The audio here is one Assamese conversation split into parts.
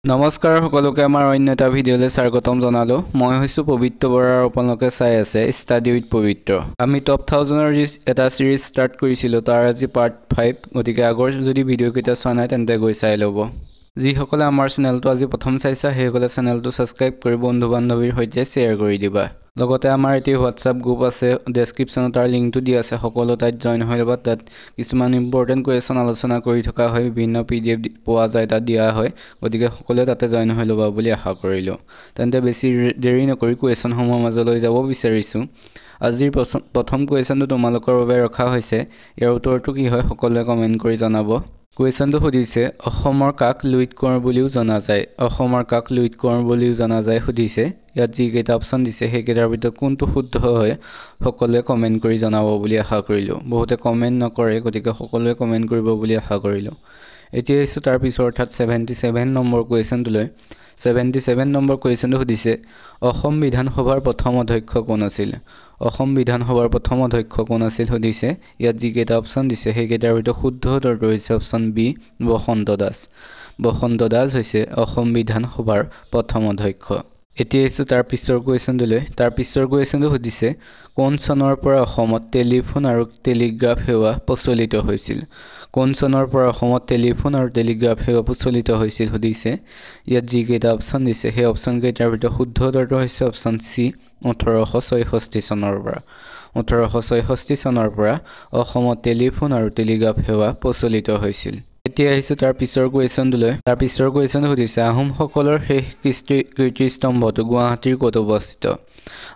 নমস্কাৰ সকলোকে আমাৰ অন্য এটা ভিডিঅ'লৈ স্বাগতম জনালো। মই হৈছোঁ পবিত্ৰ বৰা আৰু আপোনালোকে চাই আছে ষ্টাডি উইথ পবিত্ৰ। আমি টপ 1000ৰ এটা সিৰিজ ষ্টাৰ্ট কৰিছিলোঁ, তাৰ আজি পাৰ্ট 5। গতিকে আগৰ যদি ভিডিঅ'কেইটা চোৱা নাই তেন্তে গৈ চাই ল'ব। যিসকলে আমাৰ চেনেলটো আজি প্ৰথম চাইছা সেইসকলে চেনেলটো ছাবস্ক্ৰাইব কৰি বন্ধু বান্ধৱীৰ সৈতে শ্বেয়াৰ কৰি দিবা। লগতে আমাৰ এটি হোৱাটছআপ গ্ৰুপ আছে, ডেছক্ৰিপশ্যনত তাৰ লিংকটো দিয়া আছে। সকলো তাত জইন হৈ ল'বা। তাত কিছুমান ইম্পৰ্টেণ্ট কুৱেশ্যন আলোচনা কৰি থকা হয়, বিভিন্ন PDF পোৱা যায়, তাত দিয়া হয়। গতিকে সকলোৱে তাতে জইন হৈ ল'বা বুলি আশা কৰিলোঁ। তেন্তে বেছি দেৰি নকৰি কুৱেশ্যনসমূহৰ মাজলৈ যাব বিচাৰিছোঁ। আজিৰ প্ৰথম কুৱেশ্যনটো তোমালোকৰ বাবে ৰখা হৈছে। ইয়াৰ উত্তৰটো কি হয় সকলোৱে কমেণ্ট কৰি জনাব। কুৱেশ্যনটো সুধিছে, অসমৰ কাক লুইত কোঁৱৰ বুলিও জনা যায়? অসমৰ কাক লুইত কোঁৱৰ বুলিও জনা যায় সুধিছে। ইয়াত যিকেইটা অপশ্যন দিছে সেইকেইটাৰ ভিতৰত কোনটো শুদ্ধ হয় সকলোৱে কমেণ্ট কৰি জনাব বুলি আশা কৰিলোঁ। বহুতে কমেণ্ট নকৰে, গতিকে সকলোৱে কমেণ্ট কৰিব বুলি আশা কৰিলোঁ। এতিয়া আহিছোঁ তাৰ পিছত অৰ্থাৎ 77 নম্বৰ কুৱেশ্যনটোলৈ। 77 নম্বৰ কুৱেশ্যনটো সুধিছে, অসম বিধানসভাৰ প্ৰথম অধ্যক্ষ কোন আছিল? অসম বিধানসভাৰ প্ৰথম অধ্যক্ষ কোন আছিল সুধিছে। ইয়াত যিকেইটা অপশ্যন দিছে সেইকেইটাৰ ভিতৰত শুদ্ধ উত্তৰটো হৈছে অপশ্যন বি, বসন্ত দাস। বসন্ত দাস হৈছে অসম বিধানসভাৰ প্ৰথম অধ্যক্ষ। এতিয়া আহিছোঁ তাৰ পিছৰ কুৱেশ্যনটোলৈ। তাৰ পিছৰ কুৱেশ্যনটো সুধিছে, কোন চনৰ পৰা অসমত টেলিফোন আৰু টেলিগ্ৰাফ সেৱা প্ৰচলিত হৈছিল? কোন চনৰ পৰা অসমত টেলিফোন আৰু টেলিগ্ৰাফ সেৱা প্ৰচলিত হৈছিল সুধিছে। ইয়াত যিকেইটা অপশ্যন দিছে সেই অপশ্যনকেইটাৰ ভিতৰত শুদ্ধ উত্তৰটো হৈছে অপশ্যন চি, 1866 চনৰ পৰা। 1866 চনৰ পৰা অসমত টেলিফোন আৰু টেলিগ্ৰাফ সেৱা প্ৰচলিত হৈছিল। এতিয়া আহিছোঁ তাৰ পিছৰ কুৱেশ্যনটোলৈ। তাৰ পিছৰ কুৱেশ্যনটো সুধিছে, আহোমসকলৰ শেষ কীৰ্তিস্তম্ভটো গুৱাহাটীৰ ক'ত অৱস্থিত?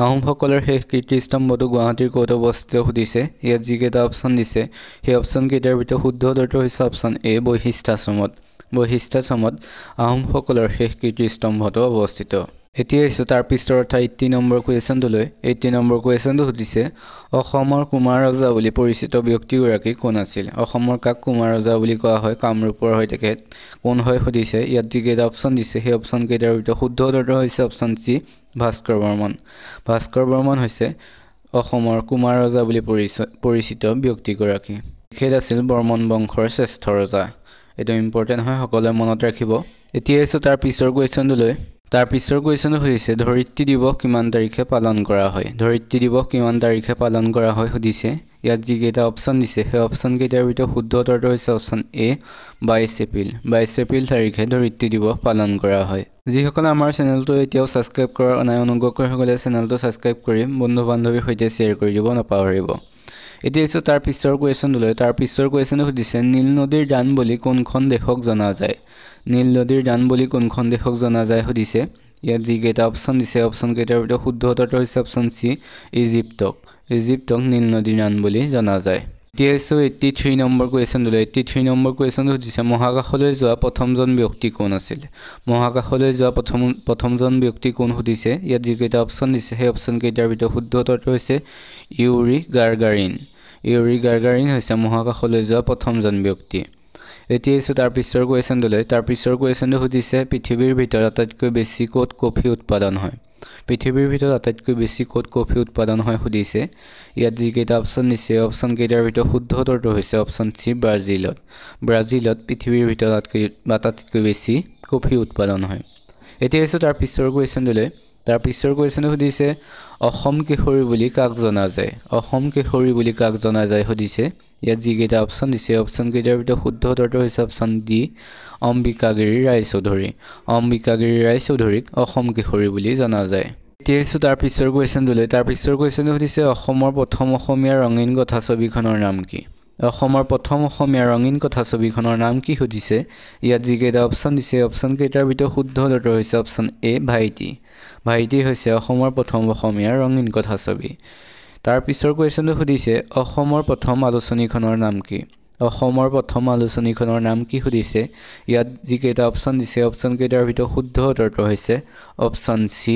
আহোমসকলৰ শেষ কীৰ্তিস্তম্ভটো গুৱাহাটীৰ ক'ত অৱস্থিত সুধিছে। ইয়াত যিকেইটা অপশ্যন দিছে সেই অপশ্যনকেইটাৰ ভিতৰত শুদ্ধ উত্তৰটো হৈছে অপশ্যন এ, বশিষ্ঠাশ্ৰমত। বশিষ্ঠাশ্ৰমত আহোমসকলৰ শেষ কীৰ্তিস্তম্ভটো অৱস্থিত। এতিয়া আহিছোঁ তাৰ পিছৰ অৰ্থাৎ 80 নম্বৰ কুৱেশ্যনটোলৈ। 80 নম্বৰ কুৱেশ্যনটো সুধিছে, অসমৰ কুমাৰ ৰজা বুলি পৰিচিত ব্যক্তিগৰাকী কোন আছিল? অসমৰ কাক কুমাৰ ৰজা বুলি কোৱা হয়? কামৰূপৰ হয় তেখেত। কোন হয় সুধিছে। ইয়াত যিকেইটা অপশ্যন দিছে সেই অপশ্যনকেইটাৰ ভিতৰত শুদ্ধ উত্তৰটো হৈছে অপশ্যন চি, ভাস্কৰ বৰ্মন। ভাস্কৰ বৰ্মন হৈছে অসমৰ কুমাৰ ৰজা বুলি পৰিচিত ব্যক্তিগৰাকী। তেখেত আছিল বৰ্মন বংশৰ শ্ৰেষ্ঠ ৰজা। এইটো ইম্পৰ্টেণ্ট হয়, সকলোৱে মনত ৰাখিব। এতিয়া আহিছোঁ তাৰ পিছৰ কুৱেশ্যনটোলৈ। তাৰ পিছৰ কুৱেশ্যনটো সুধিছে, ধৰিত্ৰী দিৱস কিমান তাৰিখে পালন কৰা হয়? ধৰিত্ৰী দিৱস কিমান তাৰিখে পালন কৰা হয় সুধিছে। ইয়াত যিকেইটা অপশ্যন দিছে সেই অপশ্যনকেইটাৰ ভিতৰত শুদ্ধ উত্তৰটো হৈছে অপশ্যন এ, 22 এপ্ৰিল। 22 এপ্ৰিল তাৰিখে ধৰিত্ৰী দিৱস পালন কৰা হয়। যিসকলে আমাৰ চেনেলটো এতিয়াও ছাবস্ক্ৰাইব কৰা নাই, অনুগ্ৰহ কৰি সকলোৱে চেনেলটো ছাবস্ক্ৰাইব কৰি বন্ধু বান্ধৱীৰ সৈতে শ্বেয়াৰ কৰি দিব নাপাহৰিব। এতিয়া আহিছোঁ তাৰ পিছৰ কুৱেশ্যনটোলৈ। তাৰ পিছৰ কুৱেশ্যনটো সুধিছে, নীল নদীৰ দান বুলি কোনখন দেশক জনা যায়? নীল নদীৰ দান বুলি কোনখন দেশক জনা যায় সুধিছে। ইয়াত যিকেইটা অপশ্যন দিছে অপশ্যনকেইটাৰ ভিতৰত শুদ্ধ উত্তৰটো হৈছে অপশ্যন চি, ইজিপ্তক। ইজিপ্তক নীল নদীৰ দান বুলি জনা যায়। এতিয়া আহিছোঁ 83 নম্বৰ কুৱেশ্যনটোলৈ। 83 নম্বৰ কুৱেশ্যনটো সুধিছে, মহাকাশলৈ যোৱা প্ৰথমজন ব্যক্তি কোন আছিল? মহাকাশলৈ যোৱা প্ৰথমজন ব্যক্তি কোন সুধিছে। ইয়াত যিকেইটা অপশ্যন দিছে সেই অপশ্যনকেইটাৰ ভিতৰত শুদ্ধ উত্তৰটো হৈছে ইউৰি গাগাৰিন। ইউৰি গাগাৰিন হৈছে মহাকাশলৈ যোৱা প্ৰথমজন ব্যক্তি। এতিয়া আহিছোঁ তাৰ পিছৰ কুৱেশ্যনটোলৈ। তাৰ পিছৰ কুৱেশ্যনটো সুধিছে, পৃথিৱীৰ ভিতৰত আটাইতকৈ বেছি ক'ত কফি উৎপাদন হয়? পৃথিৱীৰ ভিতৰত আটাইতকৈ বেছি ক'ত কফি উৎপাদন হয় সুধিছে। ইয়াত যিকেইটা অপশ্যন দিছে অপশ্যনকেইটাৰ ভিতৰত শুদ্ধ উত্তৰটো হৈছে অপশ্যন চি, ব্ৰাজিলত। ব্ৰাজিলত পৃথিৱীৰ ভিতৰত আটাইতকৈ বেছি কফি উৎপাদন হয়। এতিয়া আহিছোঁ তাৰ পিছৰ কুৱেশ্যনটোলৈ। তাৰ পিছৰ কুৱেশ্যনটো সুধিছে, অসম কেশৰী বুলি কাক জনা যায়? অসম কেশৰী বুলি কাক জনা যায় সুধিছে। ইয়াত যিকেইটা অপশ্যন দিছে অপশ্যনকেইটাৰ ভিতৰত শুদ্ধ উত্তৰটো হৈছে অপশ্যন ডি, অম্বিকাগিৰি ৰায়চৌধুৰী। অম্বিকাগিৰি ৰায়চৌধুৰীক অসম কেশৰী বুলি জনা যায়। এতিয়া আহিছোঁ তাৰ পিছৰ কুৱেশ্যনটোলৈ। তাৰ পিছৰ কুৱেশ্যনটো সুধিছে, অসমৰ প্ৰথম অসমীয়া ৰঙীন কথাছবিখনৰ নাম কি? অসমৰ প্ৰথম অসমীয়া ৰঙীন কথাছবিখনৰ নাম কি সুধিছে। ইয়াত যিকেইটা অপশ্যন দিছে অপশ্যনকেইটাৰ ভিতৰত শুদ্ধ উত্তৰটো হৈছে অপশ্যন এ, ভাইটি। ভাইটি হৈছে অসমৰ প্ৰথম অসমীয়া ৰঙীন কথাছবি। তাৰ পিছৰ কুৱেশ্যনটো সুধিছে, অসমৰ প্ৰথম আলোচনীখনৰ নাম কি? অসমৰ প্ৰথম আলোচনীখনৰ নাম কি সুধিছে। ইয়াত যিকেইটা অপশ্যন দিছে অপশ্যনকেইটাৰ ভিতৰত শুদ্ধ উত্তৰটো হৈছে অপশ্যন চি,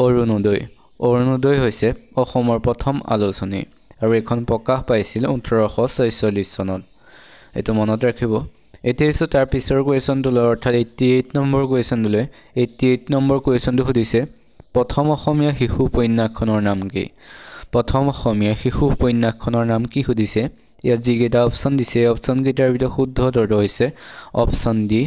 অৰুণোদয়। অৰুণোদয় হৈছে অসমৰ প্ৰথম আলোচনী আৰু এইখন প্ৰকাশ পাইছিল 1846 চনত। এইটো মনত ৰাখিব। এতিয়া আহিছোঁ তাৰ পিছৰ কুৱেশ্যনটোলৈ অৰ্থাৎ 88 নম্বৰ কুৱেশ্যনটোলৈ। 88 নম্বৰ কুৱেশ্যনটো সুধিছে, প্ৰথম অসমীয়া শিশু উপন্যাসখনৰ নাম কি? প্ৰথম অসমীয়া শিশু উপন্যাসখনৰ নাম কি সুধিছে। ইয়াত যিকেইটা অপশ্যন দিছে অপশ্যনকেইটাৰ ভিতৰত শুদ্ধ উত্তৰটো হৈছে অপশ্যন ডি,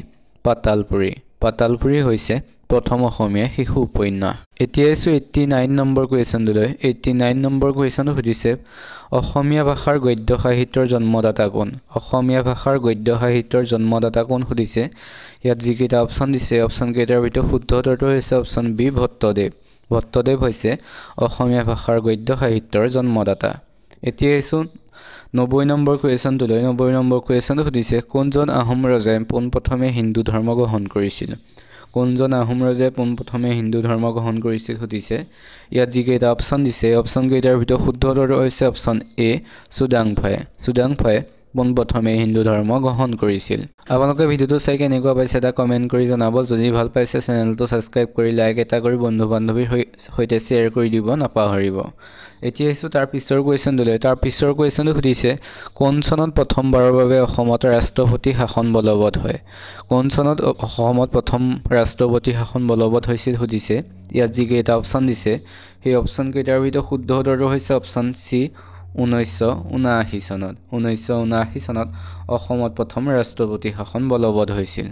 পাতালপুৰী। পাতালপুৰি হৈছে প্ৰথম অসমীয়া শিশু উপন্যাস এতিয়া আছো 89 নম্বৰ কুৱেশ্যনলৈ 89 নম্বৰ কুৱেশ্যন সুধিছে অসমীয়া ভাষাৰ গদ্য সাহিত্যৰ জন্মদাতা কোন অসমীয়া ভাষাৰ গদ্য সাহিত্যৰ জন্মদাতা কোন সুধিছে ইয়াত যি কেইটা অপচন দিছে অপচন কেইটাৰ ভিতৰত শুদ্ধ উত্তৰটো হৈছে অপচন বি ভট্টদেৱ ভট্টদেৱ হৈছে অসমীয়া ভাষাৰ গদ্য সাহিত্যৰ জন্মদাতা এতিয়া আছো 90 নম্বৰ কুৱেশ্যনলৈ 90 নম্বৰ কুৱেশ্যন সুধিছে কোনজন আহোম ৰজাই পোনপ্ৰথমে হিন্দু ধৰ্ম গ্ৰহণ কৰিছিল কোনজন আহোম ৰজাই পোনপ্ৰথমে হিন্দু ধৰ্ম গ্ৰহণ কৰিছিল সুধিছে ইয়াত যি কেইটা অপচন দিছে অপচন কেইটাৰ ভিতৰত শুদ্ধ উত্তৰটো হৈছে অপচন এ চুডাংফাই পোনপ্ৰথমে হিন্দু ধৰ্ম গ্ৰহণ কৰিছিল আপোনালোকে ভিডিওটো চাই কেনেকুৱা পাইছে এটা কমেন্ট কৰি জনাব যদি ভাল পাইছে চেনেলটো সাবস্ক্ৰাইব কৰি লাইক এটা কৰি বন্ধু বান্ধৱীৰ সৈতে শ্বেয়াৰ কৰি দিব নাপাহৰিব এতিয়া এসো তাৰ পিছৰ কুৱেশ্যনলৈ তাৰ পিছৰ কুৱেশ্যনটো সুধিছে কোন চনত প্ৰথমবাৰৰ বাবে অসমত ৰাষ্ট্ৰপতি শাসন বলবৎ হয় কোন চনত অসমত প্ৰথম ৰাষ্ট্ৰপতি শাসন বলবৎ হৈছিল সুধিছে ইয়াত যি কেইটা অপচন দিছে সেই অপচন কেইটাৰ ভিতৰত শুদ্ধ উত্তৰটো হৈছে অপচন সি 1979 চনত অসমত প্ৰথম ৰাষ্ট্ৰপতি শাসন বলবৎ হৈছিল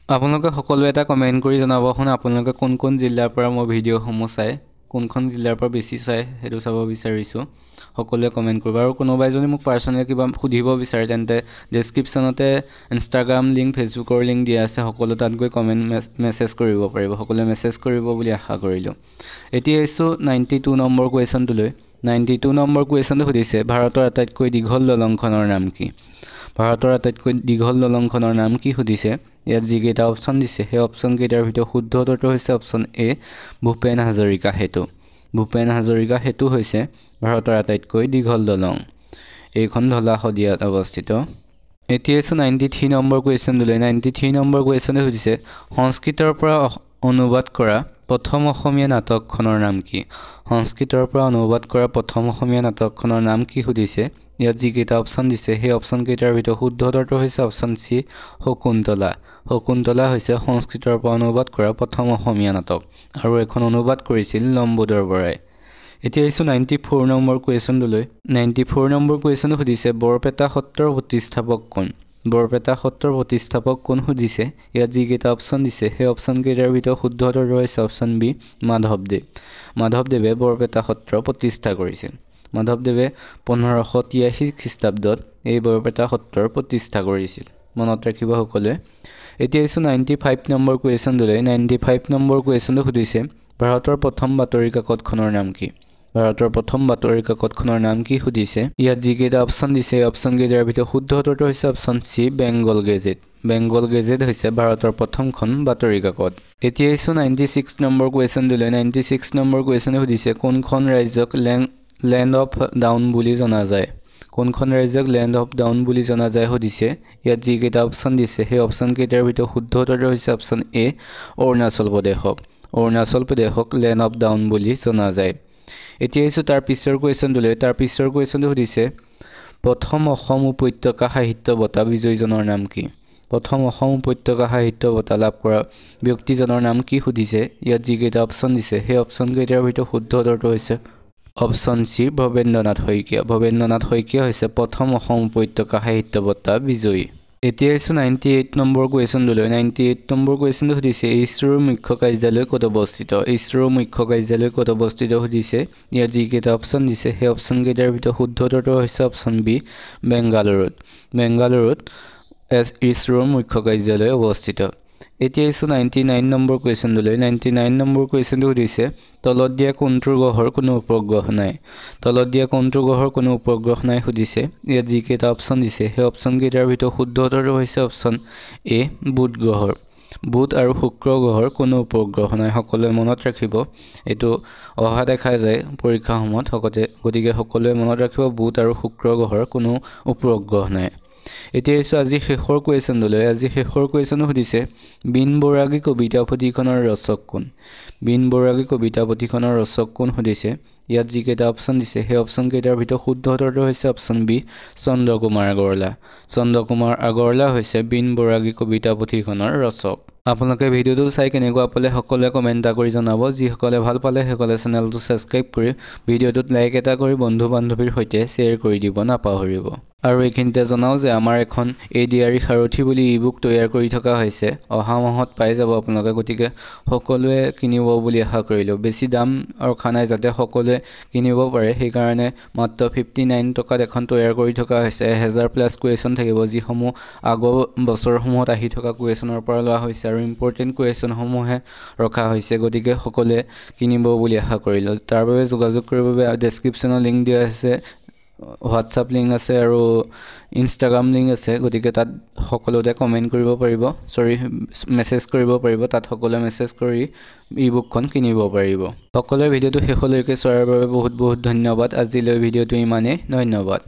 আপোনালোকে সকলোৱে এটা কমেন্ট কৰি জনাবখন আপোনালোকে কোন কোন জিলাৰ পৰা মোৰ ভিডিঅ'সমূহ চাই কোনখন জিলাৰ পৰা বেছি চাই হেতু চাব বিচাৰিছো সকলোৱে কমেন্ট কৰিব আৰু কোনোবাই যদি মোক পাৰ্সোনালি কিবা সুধিব বিচাৰে তেন্তে ডেসক্ৰিপচনতে ইনষ্টাগ্ৰাম লিংক ফেসবুকৰ লিংক দিয়া আছে সকলো তাত গৈ কমেন্ট মেছেজ কৰিব পাৰিব সকলোৱে মেছেজ কৰিব বুলি আশা কৰিলো এতিয়া এসো 92 নম্বৰ কুৱেশ্যনলৈ 92 নম্বৰ কুৱেশ্যনটো সুধিছে ভাৰতৰ আটাইতকৈ দীঘল দলংখনৰ নাম কি ভাৰতৰ আটাইতকৈ দীঘল দলংখনৰ নাম কি সুধিছে ইয়াত যি কেইটা অপচন দিছে সেই অপচন কেইটাৰ ভিতৰত শুদ্ধ উত্তৰটো হৈছে অপচন এ ভূপেন হাজৰিকা সেতু হৈছে ভাৰতৰ আটাইতকৈ দীঘল দলং এইখন ধলা শদিয়াত অৱস্থিত এতিয়া 93 নম্বৰ কুৱেশ্যনলৈ 93 নম্বৰ কুৱেশ্যনে সুধিছে সংস্কৃতৰ পৰা অনুবাদ কৰা প্ৰথম অসমীয়া নাটকখনৰ নাম কি সংস্কৃতৰ পৰা অনুবাদ কৰা প্ৰথম অসমীয়া নাটকখনৰ নাম কি সুধিছে ইয়াত যি কেইটা অপচন দিছে সেই অপচন কেইটাৰ ভিতৰত শুদ্ধ উত্তৰটো হৈছে অপচন সি শকুন্তলা হৈছে সংস্কৃতৰ পৰা অনুবাদ কৰা প্ৰথম অসমীয়া নাটক আৰু এখন অনুবাদ কৰিছিল লম্বোদৰ বৰাই এতিয়া 94 নম্বৰ কুৱেশ্যনলৈ 94 নম্বৰ কুৱেশ্যন সুধিছে বৰপেটা সত্ৰৰ প্ৰতিষ্ঠাপক কোন সুধিছে ইয়াত যি কেইটা অপচন দিছে সেই অপচন কেইটাৰ ভিতৰত শুদ্ধ উত্তৰটো হৈছে অপচন বি মাধৱদেৱে বৰপেটা সত্ৰ প্ৰতিষ্ঠা কৰিছিল মাধৱদেৱে 1583 খ্ৰীষ্টাব্দত এই বৰপেটা সত্ৰৰ প্ৰতিষ্ঠা কৰিছিল মনত ৰাখিব সকলোৱে এতিয়া 95 নম্বৰ কুৱেশ্যনলৈ 95 নম্বৰ কুৱেশ্যনটো সুধিছে ভাৰতৰ প্ৰথম বাতৰি কাকতখনৰ নাম কি ভাৰতৰ প্ৰথম বাতৰি কাকতখনৰ নাম কি সুধিছে ইয়াত যি কেইটা অপচন দিছে অপচন কেইটাৰ ভিতৰত শুদ্ধ উত্তৰটো হৈছে অপচন সি বেংগল গেজেট হৈছে ভাৰতৰ প্ৰথমখন বাতৰি কাকত এতিয়া 96 নম্বৰ কুৱেশ্যনলৈ 96 নম্বৰ কুৱেশ্যনে সুধিছে কোনখন ৰাজ্যক লেণ্ড অফ ডাউন বুলি জনা যায় কোনখন ৰাজ্যক লেণ্ড অফ ডাউন বুলি জনা যায় সুধিছে ইয়াত যি কেইটা অপচন দিছে সেই অপচন কেইটাৰ ভিতৰত শুদ্ধ উত্তৰটো হৈছে অপচন এ অৰুণাচল প্ৰদেশক লেণ্ড অফ ডাউন বুলি জনা যায় এতিয়া তাৰ পিছৰ কুৱেশ্যনলৈ তাৰ পিছৰ কুৱেশ্যনটো সুধিছে প্ৰথম অসম উপত্যকা সাহিত্য বঁটা বিজয়ীজনৰ নাম কি প্ৰথম অসম উপত্যকা সাহিত্য বঁটা লাভ কৰা ব্যক্তিজনৰ নাম কি সুধিছে ইয়াত যি কেইটা অপচন দিছে সেই অপচন কেইটাৰ ভিতৰত শুদ্ধ উত্তৰটো হৈছে অপচন সি ভৱেন্দ্ৰনাথ শইকীয়া হৈছে প্ৰথম অসম উপত্যকা সাহিত্য বঁটা বিজয়ী এতিয়া 98 নম্বৰ কুৱেশ্যনলৈ 98 নম্বৰ কুৱেশ্যনটো সুধিছে ইছৰোৰ মুখ্য কাৰ্যালয় ক'ত অৱস্থিত সুধিছে ইয়াত যি কেইটা অপচন দিছে সেই অপচন কেইটাৰ ভিতৰত শুদ্ধ উত্তৰটো হৈছে অপচন বি বেংগালুৰুত ইছৰোৰ মুখ্য কাৰ্যালয় অৱস্থিত এতিয়া 99 নম্বৰ কুৱেশ্যনলৈ 99 নম্বৰ কুৱেশ্যনটো সুধিছে তলত দিয়া কোনটোৰ গ্ৰহৰ কোনো উপগ্ৰহ নাই সুধিছে ইয়াত যি কেইটা অপচন দিছে সেই অপচন কেইটাৰ ভিতৰত শুদ্ধ উত্তৰটো হৈছে অপচন এ বুধ আৰু শুক্ৰ গ্ৰহৰ কোনো উপগ্ৰহ নাই সকলোৱে মনত ৰাখিব এটো অহা দেখা যায় পৰীক্ষা সময়ত গতিকে সকলোৱে মনত ৰাখিব বুধ আৰু শুক্ৰ গ্ৰহৰ কোনো উপগ্ৰহ নাই এতিয়া আজি শেষৰ কুৱেশ্যন সুধিছে বিন বৰাগী কবিতা পুথিখনৰ ৰচক কোন সুধিছে ইয়াত যি কেইটা অপচন দিছে সেই অপচন কেইটাৰ ভিতৰত শুদ্ধ উত্তৰটো হৈছে অপচন বি চন্দ্ৰকুমাৰ আগৰৱালা হৈছে বিন বৰাগী কবিতা পুথিখনৰ ৰচক আপোনালোকে ভিডিওটো চাই কেনেকুৱা পালে সকলোৱে কমেন্ট কৰি জনাব যিসকলে ভাল পালে সকলে চেনেলটো সাবস্ক্ৰাইব কৰি ভিডিওটোত লাইক এটা কৰি বন্ধু বান্ধৱীৰ সৈতে শ্বেয়াৰ কৰি দিব নাপাহৰিব আৰু এইখিনিতে জনাও যে আমাৰ এখন এডিআৰি সাৰথি বুলি ইবুক তৈয়াৰ কৰি থকা হৈছে অহা মাহত পাই যাব আপোনালোকে গতিকে সকলোৱে কিনিব বুলি আশা কৰিলো বেছি দাম ৰখা নাই যাতে সকলোৱে কিনিব পাৰে সেই কাৰণে মাত্ৰ 59 টকাত এখন তৈয়াৰ কৰি থকা হৈছে 1000 প্লাস কুৱেশ্যন থাকিব যিসমূহ আগৰ বছৰসমূহত আহি থকা কুৱেশ্যনৰ পৰা লোৱা হৈছে আৰু ইম্পৰ্টেন্ট কুৱেশ্যনসমূহে ৰখা হৈছে গতিকে সকলোৱে কিনিব বুলি আশা কৰিলো তাৰ বাবে যোগাযোগ কৰিবৰ বাবে ডেসক্ৰিপচনৰ লিংক দিয়া আছে হোৱাটছআপ লিংক আছে আৰু ইনষ্টাগ্ৰাম লিংক আছে গতিকে তাত সকলোতে কমেন্ট কৰিব পাৰিব মেছেজ কৰিব পাৰিব তাত সকলোৱে মেছেজ কৰি ইবুকখন কিনিব পাৰিব সকলোৱে ভিডিওটো শেষলৈকে চোৱাৰ বাবে বহুত বহুত ধন্যবাদ আজিলৈ ভিডিওটো ইমানেই ধন্যবাদ